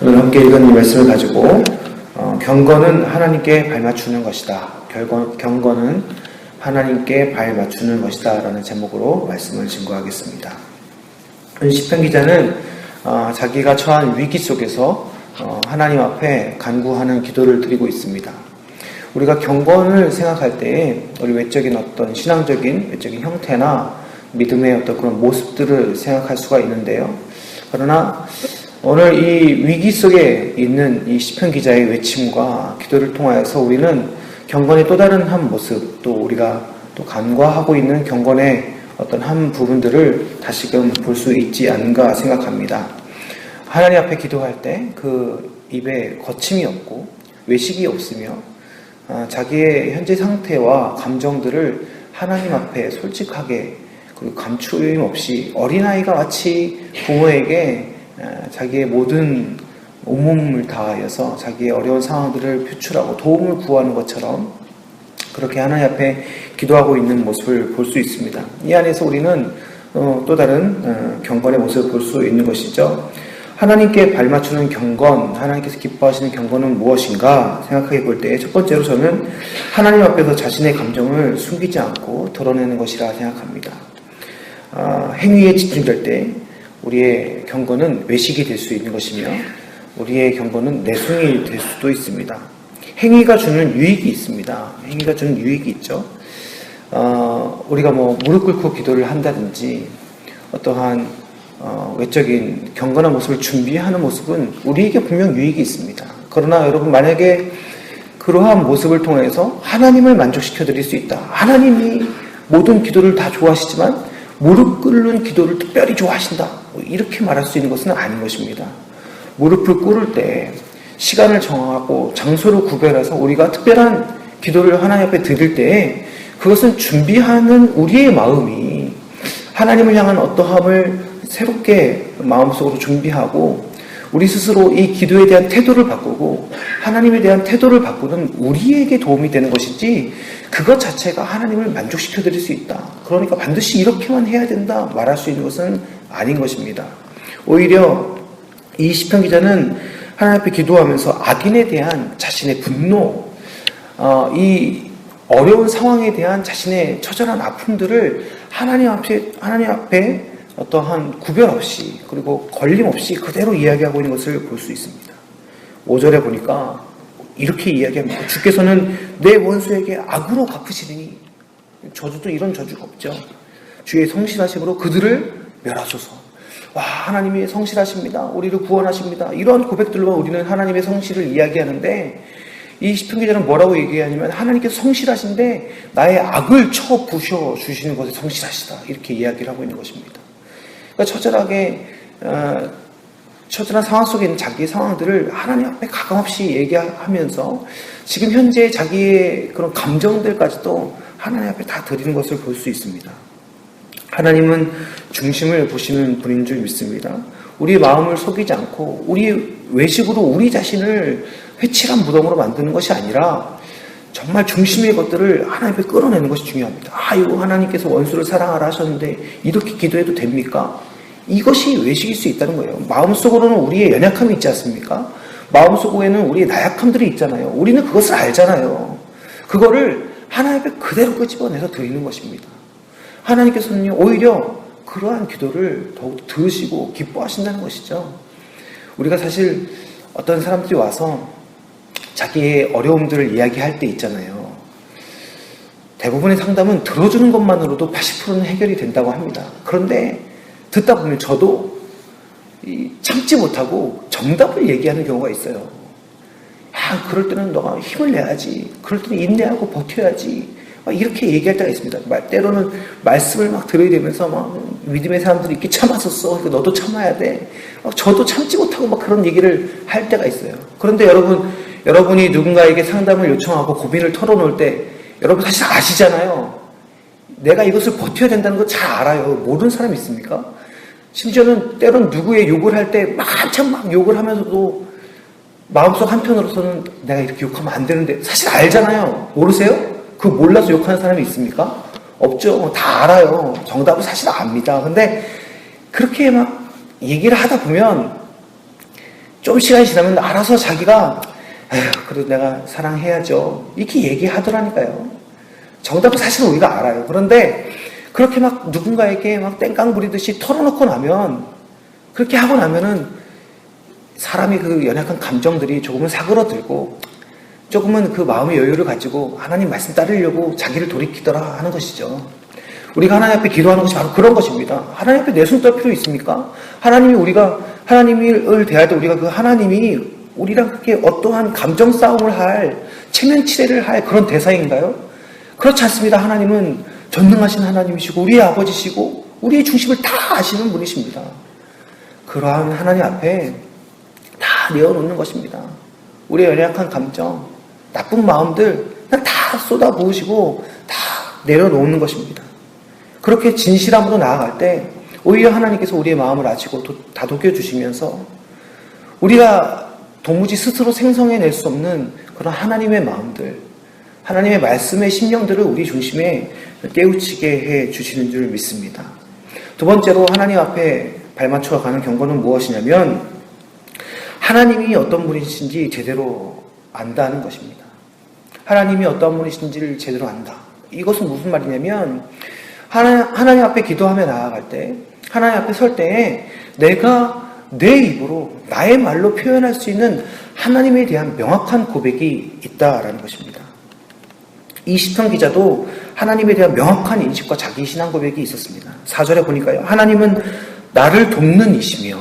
오늘 함께 읽은 이 말씀을 가지고 경건은 하나님께 발맞추는 것이다. 경건은 하나님께 발맞추는 것이다 라는 제목으로 말씀을 증거하겠습니다. 시편 기자는 자기가 처한 위기 속에서 하나님 앞에 간구하는 기도를 드리고 있습니다. 우리가 경건을 생각할 때 우리 외적인 어떤 신앙적인 외적인 형태나 믿음의 어떤 그런 모습들을 생각할 수가 있는데요. 그러나 오늘 이 위기 속에 있는 이 시편 기자의 외침과 기도를 통하여서 우리는 경건의 또 다른 한 모습, 또 우리가 또 간과하고 있는 경건의 어떤 한 부분들을 다시금 볼 수 있지 않은가 생각합니다. 하나님 앞에 기도할 때 그 입에 거침이 없고 외식이 없으며 자기의 현재 상태와 감정들을 하나님 앞에 솔직하게 그리고 감추임 없이 어린아이가 마치 부모에게 자기의 모든 온몸을 다하여서 자기의 어려운 상황들을 표출하고 도움을 구하는 것처럼 그렇게 하나님 앞에 기도하고 있는 모습을 볼 수 있습니다. 이 안에서 우리는 또 다른 경건의 모습을 볼 수 있는 것이죠. 하나님께 발맞추는 경건, 하나님께서 기뻐하시는 경건은 무엇인가 생각해 볼 때 첫 번째로 저는 하나님 앞에서 자신의 감정을 숨기지 않고 드러내는 것이라 생각합니다. 행위에 집중될 때 우리의 경건은 외식이 될 수 있는 것이며 우리의 경건은 내숭이 될 수도 있습니다. 행위가 주는 유익이 있습니다. 행위가 주는 유익이 있죠. 우리가 무릎 꿇고 기도를 한다든지 어떠한 외적인 경건한 모습을 준비하는 모습은 우리에게 분명 유익이 있습니다. 그러나 여러분 만약에 그러한 모습을 통해서 하나님을 만족시켜 드릴 수 있다. 하나님이 모든 기도를 다 좋아하시지만 무릎 꿇는 기도를 특별히 좋아하신다. 이렇게 말할 수 있는 것은 아닌 것입니다. 무릎을 꿇을 때 시간을 정하고 장소를 구별해서 우리가 특별한 기도를 하나님 앞에 드릴 때 그것은 준비하는 우리의 마음이 하나님을 향한 어떠함을 새롭게 마음속으로 준비하고 우리 스스로 이 기도에 대한 태도를 바꾸고 하나님에 대한 태도를 바꾸는 우리에게 도움이 되는 것이지 그것 자체가 하나님을 만족시켜 드릴 수 있다. 그러니까 반드시 이렇게만 해야 된다 말할 수 있는 것은 아닌 것입니다. 오히려 이 시편 기자는 하나님 앞에 기도하면서 악인에 대한 자신의 분노, 이 어려운 상황에 대한 자신의 처절한 아픔들을 하나님 앞에 어떠한 구별 없이 그리고 걸림 없이 그대로 이야기하고 있는 것을 볼 수 있습니다. 5절에 보니까 이렇게 이야기합니다. 주께서는 내 원수에게 악으로 갚으시리니 저주도 이런 저주가 없죠. 주의 성실하심으로 그들을 멸하소서. 와, 하나님이 성실하십니다. 우리를 구원하십니다. 이러한 고백들로 우리는 하나님의 성실을 이야기하는데 이 시편 기자는 뭐라고 얘기하냐면 하나님께서 성실하신데 나의 악을 쳐 부셔 주시는 것에 성실하시다. 이렇게 이야기를 하고 있는 것입니다. 그러니까 처절한 상황 속에 있는 자기의 상황들을 하나님 앞에 가감없이 얘기하면서 지금 현재 자기의 그런 감정들까지도 하나님 앞에 다 드리는 것을 볼 수 있습니다. 하나님은 중심을 보시는 분인 줄 믿습니다. 우리의 마음을 속이지 않고 우리 외식으로 우리 자신을 회칠한 무덤으로 만드는 것이 아니라 정말 중심의 것들을 하나님 앞에 끌어내는 것이 중요합니다. 이거 하나님께서 원수를 사랑하라 하셨는데 이렇게 기도해도 됩니까? 이것이 외식일 수 있다는 거예요. 마음속으로는 우리의 연약함이 있지 않습니까? 마음속에는 우리의 나약함들이 있잖아요. 우리는 그것을 알잖아요. 그거를 하나님 앞에 그대로 끄집어내서 드리는 것입니다. 하나님께서는 오히려 그러한 기도를 더욱 들으시고 기뻐하신다는 것이죠. 우리가 사실 어떤 사람들이 와서 자기의 어려움들을 이야기할 때 있잖아요. 대부분의 상담은 들어주는 것만으로도 80%는 해결이 된다고 합니다. 그런데 듣다 보면 저도 참지 못하고 정답을 얘기하는 경우가 있어요. 그럴 때는 너가 힘을 내야지. 그럴 때는 인내하고 버텨야지. 이렇게 얘기할 때가 있습니다. 때로는 말씀을 막 들어야 되면서 믿음의 사람들이 이렇게 참았었어. 그러니까 너도 참아야 돼. 저도 참지 못하고 그런 얘기를 할 때가 있어요. 그런데 여러분이 누군가에게 상담을 요청하고 고민을 털어놓을 때 여러분 사실 아시잖아요. 내가 이것을 버텨야 된다는 거 잘 알아요. 모르는 사람이 있습니까? 심지어는 때론 누구의 욕을 할 때 한참 욕을 하면서도 마음속 한편으로서는 내가 이렇게 욕하면 안 되는데 사실 알잖아요. 모르세요? 그거 몰라서 욕하는 사람이 있습니까? 없죠. 다 알아요. 정답을 사실 압니다. 근데 그렇게 얘기를 하다 보면 좀 시간이 지나면 알아서 자기가 에휴, 그래도 내가 사랑해야죠. 이렇게 얘기하더라니까요. 정답은 사실은 우리가 알아요. 그런데 그렇게 막 누군가에게 막 땡깡 부리듯이 털어놓고 나면, 그렇게 하고 나면은 사람이 그 연약한 감정들이 조금은 사그러들고 조금은 그 마음의 여유를 가지고 하나님 말씀 따르려고 자기를 돌이키더라 하는 것이죠. 우리가 하나님 앞에 기도하는 것이 바로 그런 것입니다. 하나님 앞에 내숭 떨 필요 있습니까? 하나님을 대할 때 우리가 그 하나님이 우리랑 그렇게 어떠한 감정 싸움을 할, 체면치레를 할 그런 대상인가요? 그렇지 않습니다. 하나님은 전능하신 하나님이시고 우리의 아버지시고 우리의 중심을 다 아시는 분이십니다. 그러한 하나님 앞에 다 내어놓는 것입니다. 우리의 연약한 감정, 나쁜 마음들 그냥 다 쏟아부으시고 다 내려놓는 것입니다. 그렇게 진실함으로 나아갈 때 오히려 하나님께서 우리의 마음을 아시고 다독여 주시면서 우리가 도무지 스스로 생성해낼 수 없는 그런 하나님의 마음들, 하나님의 말씀의 심령들을 우리 중심에 깨우치게 해 주시는 줄 믿습니다. 두 번째로 하나님 앞에 발맞춰 가는 경고는 무엇이냐면 하나님이 어떤 분이신지 제대로 안다는 것입니다. 하나님이 어떤 분이신지를 제대로 안다. 이것은 무슨 말이냐면 하나님 앞에 기도하며 나아갈 때, 하나님 앞에 설 때에 내가 내 입으로 나의 말로 표현할 수 있는 하나님에 대한 명확한 고백이 있다라는 것입니다. 이 시편 기자도 하나님에 대한 명확한 인식과 자기 신앙 고백이 있었습니다. 4절에 보니까요. 하나님은 나를 돕는 이시며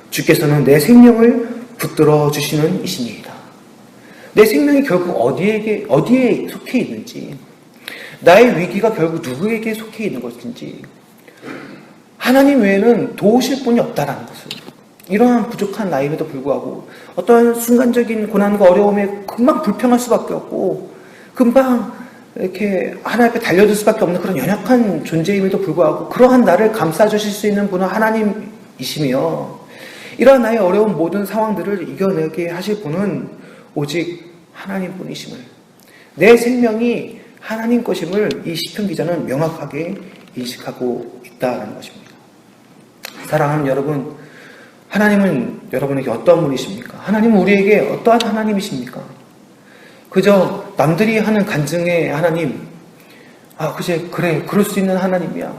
주께서는 내 생명을 붙들어 주시는 이시니이다. 내 생명이 결국 어디에 속해 있는지, 나의 위기가 결국 누구에게 속해 있는 것인지 하나님 외에는 도우실 분이 없다라는 것을, 이러한 부족한 나임에도 불구하고 어떠한 순간적인 고난과 어려움에 금방 불평할 수밖에 없고 금방 이렇게 하나님 앞에 달려들 수밖에 없는 그런 연약한 존재임에도 불구하고 그러한 나를 감싸주실 수 있는 분은 하나님이시며 이러한 나의 어려운 모든 상황들을 이겨내게 하실 분은 오직 하나님뿐이심을, 내 생명이 하나님 것임을 이 시편 기자는 명확하게 인식하고 있다는 것입니다. 사랑하는 여러분, 하나님은 여러분에게 어떠한 분이십니까? 하나님은 우리에게 어떠한 하나님이십니까? 그저 남들이 하는 간증의 하나님, 그래, 그럴 수 있는 하나님이야.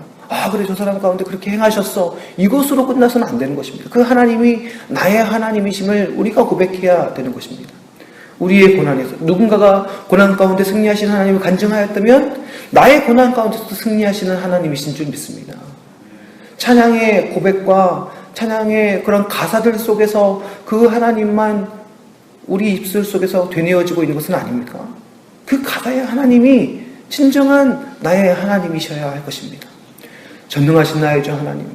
그래, 저 사람 가운데 그렇게 행하셨어. 이것으로 끝나서는 안 되는 것입니다. 그 하나님이 나의 하나님이심을 우리가 고백해야 되는 것입니다. 우리의 고난에서 누군가가 고난 가운데 승리하신 하나님을 간증하였다면 나의 고난 가운데서도 승리하시는 하나님이신 줄 믿습니다. 찬양의 고백과 찬양의 그런 가사들 속에서 그 하나님만 우리 입술 속에서 되뇌어지고 있는 것은 아닙니까? 그 가사의 하나님이 진정한 나의 하나님이셔야 할 것입니다. 전능하신 나의 주 하나님,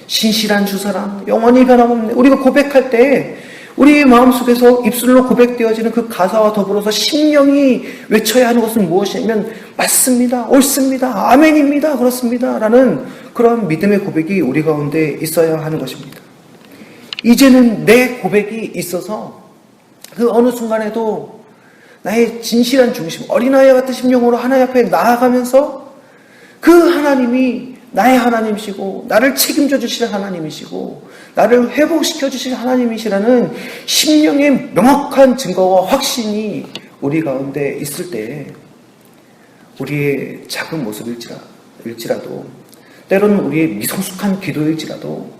신실한 주 사랑, 영원히 변함없네. 우리가 고백할 때 우리의 마음속에서 입술로 고백되어지는 그 가사와 더불어서 심령이 외쳐야 하는 것은 무엇이냐면 맞습니다, 옳습니다, 아멘입니다, 그렇습니다 라는 그런 믿음의 고백이 우리 가운데 있어야 하는 것입니다. 이제는 내 고백이 있어서 그 어느 순간에도 나의 진실한 중심, 어린아이와 같은 심령으로 하나님 앞에 나아가면서 그 하나님이 나의 하나님이시고 나를 책임져 주실 하나님이시고 나를 회복시켜 주실 하나님이시라는 심령의 명확한 증거와 확신이 우리 가운데 있을 때 우리의 작은 모습일지라도 때로는 우리의 미성숙한 기도일지라도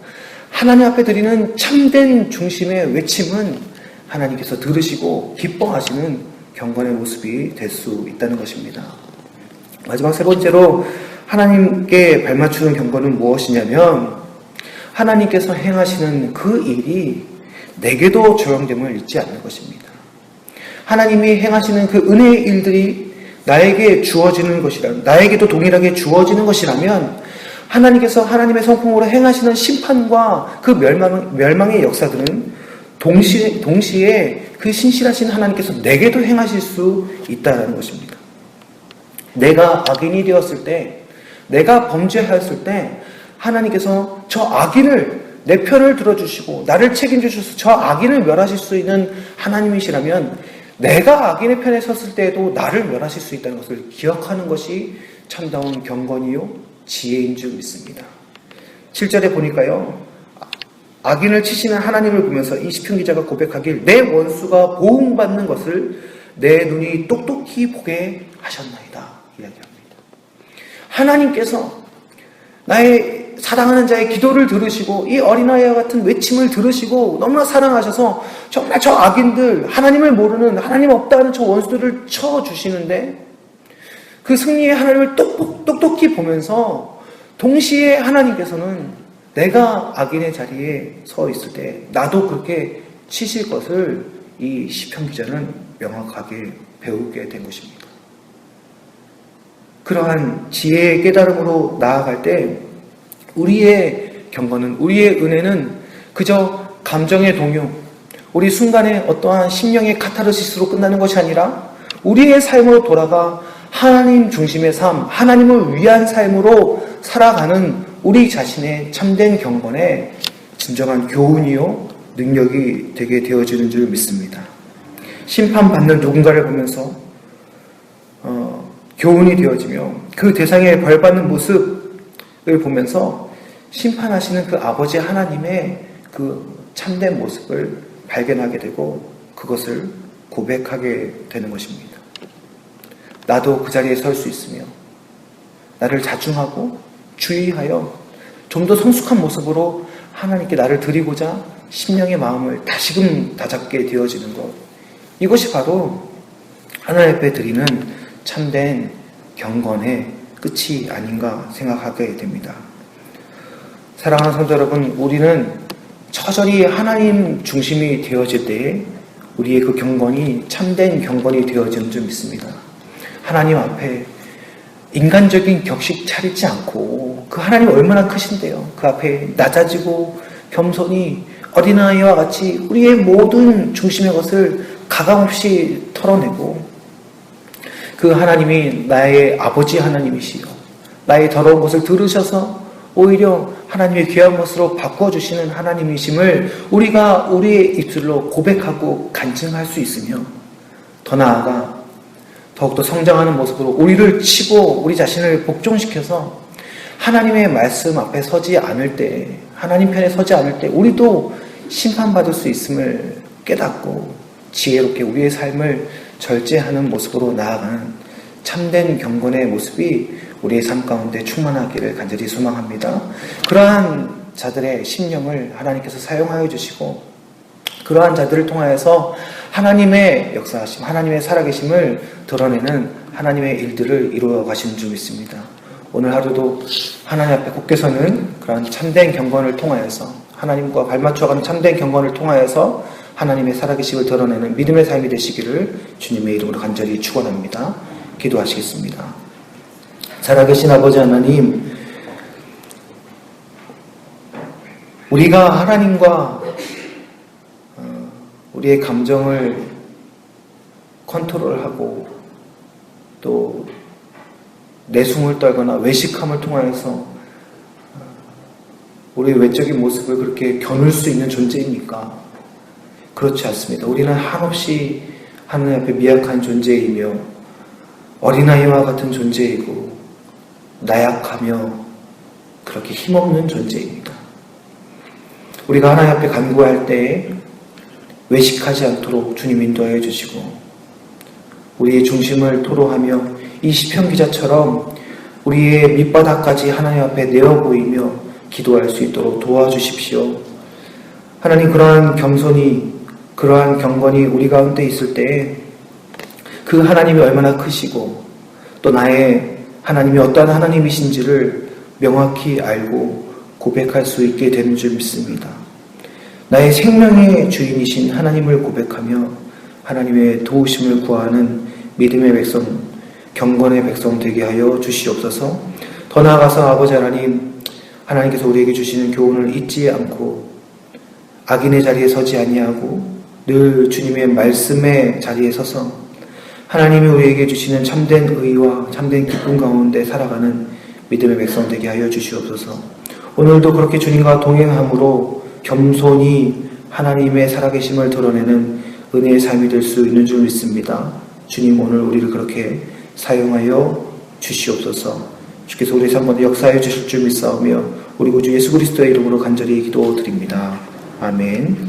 하나님 앞에 드리는 참된 중심의 외침은 하나님께서 들으시고 기뻐하시는 경건의 모습이 될 수 있다는 것입니다. 마지막 세 번째로 하나님께 발맞추는 경건은 무엇이냐면 하나님께서 행하시는 그 일이 내게도 적용됨을 잊지 않는 것입니다. 하나님이 행하시는 그 은혜의 일들이 나에게 주어지는 것이라면, 나에게도 동일하게 주어지는 것이라면 하나님께서 하나님의 성품으로 행하시는 심판과 그 멸망의 역사들은 동시에 그 신실하신 하나님께서 내게도 행하실 수 있다는 것입니다. 내가 악인이 되었을 때, 내가 범죄하였을 때 하나님께서 저 악인을 내 편을 들어주시고 나를 책임져 주셔서 저 악인을 멸하실 수 있는 하나님이시라면 내가 악인의 편에 섰을 때에도 나를 멸하실 수 있다는 것을 기억하는 것이 참다운 경건이요 지혜인 줄 믿습니다. 7절에 보니까요, 악인을 치시는 하나님을 보면서 이 시편 기자가 고백하길 내 원수가 보응받는 것을 내 눈이 똑똑히 보게 하셨나이다 이야기합니다. 하나님께서 나의 사랑하는 자의 기도를 들으시고 이 어린아이와 같은 외침을 들으시고 너무나 사랑하셔서 정말 저 악인들, 하나님을 모르는, 하나님 없다는 저 원수들을 쳐주시는데 그 승리의 하나님을 똑똑히 보면서 동시에 하나님께서는 내가 악인의 자리에 서 있을 때 나도 그렇게 치실 것을 이 시편 기자는 명확하게 배우게 된 것입니다. 그러한 지혜의 깨달음으로 나아갈 때 우리의 경건은, 우리의 은혜는 그저 감정의 동요, 우리 순간의 어떠한 심령의 카타르시스로 끝나는 것이 아니라 우리의 삶으로 돌아가 하나님 중심의 삶, 하나님을 위한 삶으로 살아가는 우리 자신의 참된 경건에 진정한 교훈이요 능력이 되게 되어지는 줄 믿습니다. 심판받는 누군가를 보면서 교훈이 되어지며 그 대상에 벌받는 모습을 보면서 심판하시는 그 아버지 하나님의 그 참된 모습을 발견하게 되고 그것을 고백하게 되는 것입니다. 나도 그 자리에 설 수 있으며 나를 자중하고 주의하여 좀 더 성숙한 모습으로 하나님께 나를 드리고자 심령의 마음을 다시금 다잡게 되어지는 것, 이것이 바로 하나님 앞에 드리는 참된 경건의 끝이 아닌가 생각하게 됩니다. 사랑하는 성도 여러분, 우리는 처절히 하나님 중심이 되어질 때에 우리의 그 경건이 참된 경건이 되어지는 줄 믿습니다. 하나님 앞에 인간적인 격식 차리지 않고 그 하나님 얼마나 크신데요. 그 앞에 낮아지고 겸손히 어린아이와 같이 우리의 모든 중심의 것을 가감없이 털어내고 그 하나님이 나의 아버지 하나님이시요 나의 더러운 것을 들으셔서 오히려 하나님의 귀한 것으로 바꿔주시는 하나님이심을 우리가 우리의 입술로 고백하고 간증할 수 있으며 더 나아가 더욱더 성장하는 모습으로 우리를 치고 우리 자신을 복종시켜서 하나님의 말씀 앞에 서지 않을 때, 하나님 편에 서지 않을 때 우리도 심판받을 수 있음을 깨닫고 지혜롭게 우리의 삶을 절제하는 모습으로 나아가는 참된 경건의 모습이 우리의 삶 가운데 충만하기를 간절히 소망합니다. 그러한 자들의 심령을 하나님께서 사용하여 주시고 그러한 자들을 통하여서 하나님의 역사하심, 하나님의 살아계심을 드러내는 하나님의 일들을 이루어 가시는 줄 믿습니다. 오늘 하루도 하나님 앞에 굳게 서는 그런 참된 경건을 통하여서 하나님과 발맞춰가는 참된 경건을 통하여서 하나님의 살아계심을 드러내는 믿음의 삶이 되시기를 주님의 이름으로 간절히 축원합니다. 기도하시겠습니다. 살아계신 아버지 하나님, 우리가 하나님과 우리의 감정을 컨트롤하고 또 내숭을 떨거나 외식함을 통하여서 우리의 외적인 모습을 그렇게 겨눌 수 있는 존재입니까? 그렇지 않습니다. 우리는 한없이 하나님 앞에 미약한 존재이며 어린아이와 같은 존재이고 나약하며 그렇게 힘없는 존재입니다. 우리가 하나님 앞에 간구할 때에 외식하지 않도록 주님 인도하여 주시고 우리의 중심을 토로하며 이 시편 기자처럼 우리의 밑바닥까지 하나님 앞에 내어 보이며 기도할 수 있도록 도와주십시오. 하나님, 그러한 겸손이, 그러한 경건이 우리 가운데 있을 때에 그 하나님이 얼마나 크시고 또 나의 하나님이 어떠한 하나님이신지를 명확히 알고 고백할 수 있게 되는 줄 믿습니다. 나의 생명의 주인이신 하나님을 고백하며 하나님의 도우심을 구하는 믿음의 백성, 경건의 백성 되게 하여 주시옵소서. 더 나아가서 아버지 하나님, 하나님께서 우리에게 주시는 교훈을 잊지 않고 악인의 자리에 서지 아니하고 늘 주님의 말씀의 자리에 서서 하나님이 우리에게 주시는 참된 의와 참된 기쁨 가운데 살아가는 믿음의 백성 되게 하여 주시옵소서. 오늘도 그렇게 주님과 동행함으로 겸손히 하나님의 살아계심을 드러내는 은혜의 삶이 될 수 있는 줄 믿습니다. 주님, 오늘 우리를 그렇게 사용하여 주시옵소서. 주께서 우리 삶 가운데 역사해 주실 줄 믿사오며 우리 구주 예수 그리스도의 이름으로 간절히 기도드립니다. 아멘.